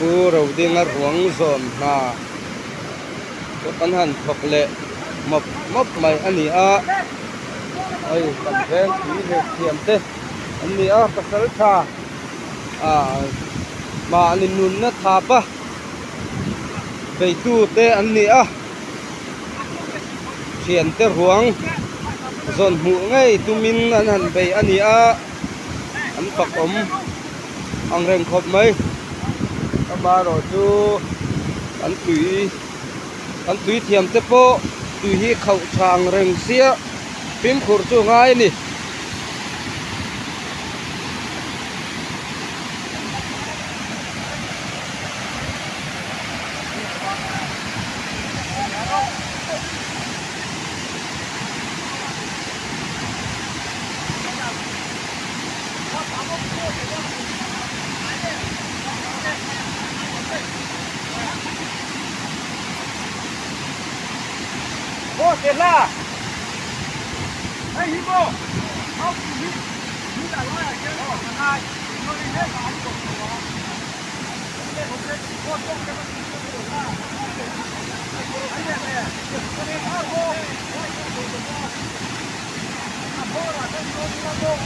khu rầu điên ở ruộng zon na có căn hẳn thuộc lệ mập mấp mày anh đi à ơi cầm ven quý về thiềm tê anh đi à các sợi tha mà anh nun nó tháp á về tu tê anh đi à thiền tê ruộng zon mũ ngay tu min anh hẳn về anh đi à anh phật ông rèn khop mấy các ba rồi chú anh tùy thiềm tê po tùy hi khẩu tràng rèn xía phim khổ chú ngay nè ô tiền la hey hipo ao đi đã nói là cái đó là ai nó đi hết vào cái đó đây không biết có trong cái đó là anh này này cái này ao vô vô là cái nó vô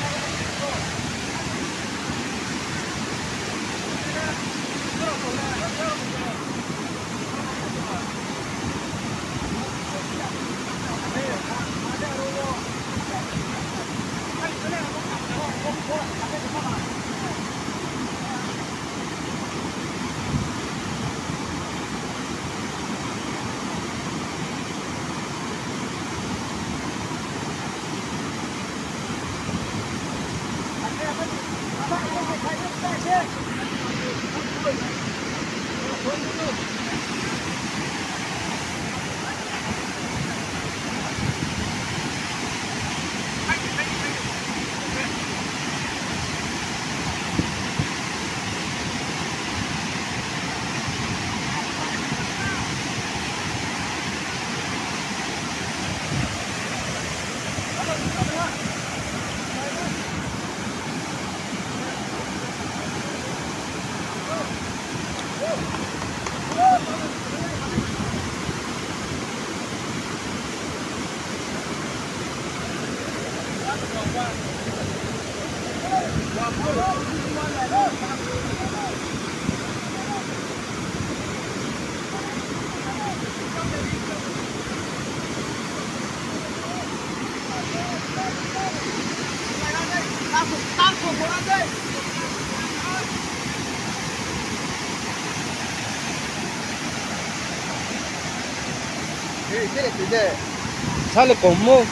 sao lại có mô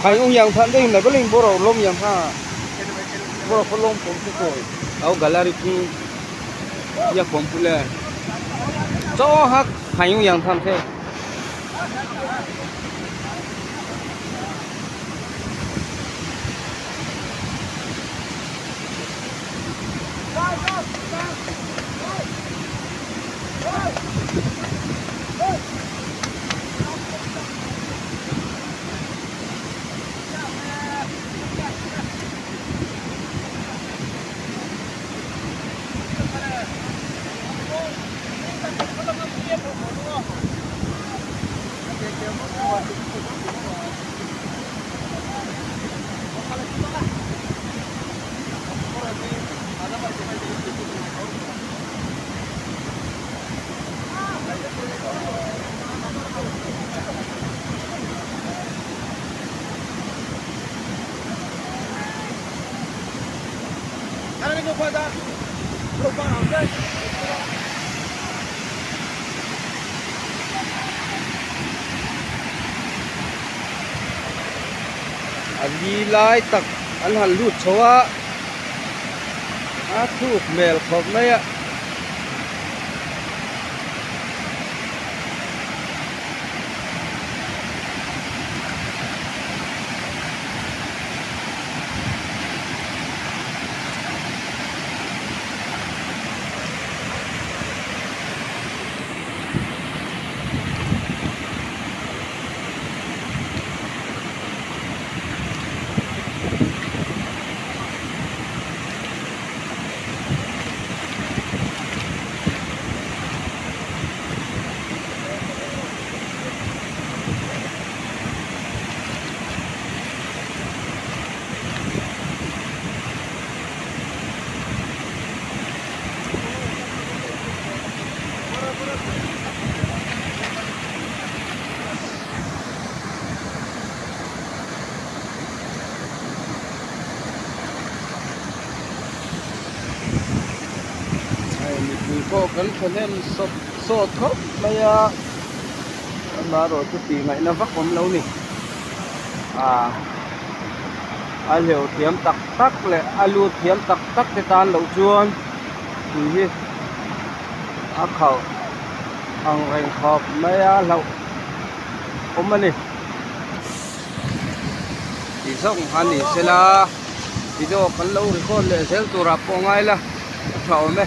hay ông yang thân đây là có linh bồ lông yang ha bồ có lông cũng thế rồi ông gallery cũng ya cũng pula cho hắc hay ông yang thân thế anh đi lại tắc anh hẳn lút số á thuốc mèo khóc mấy ạ ko kan khanem so thop maya maro tu ti ngai na vakom lo ni a leo thiam tak tak le alu thiam tak tak te tan lo chuan ti hi a khau ang reng khop maya lo omani ti song hani sela video kan lo record le sel tu ra po ngai la thau me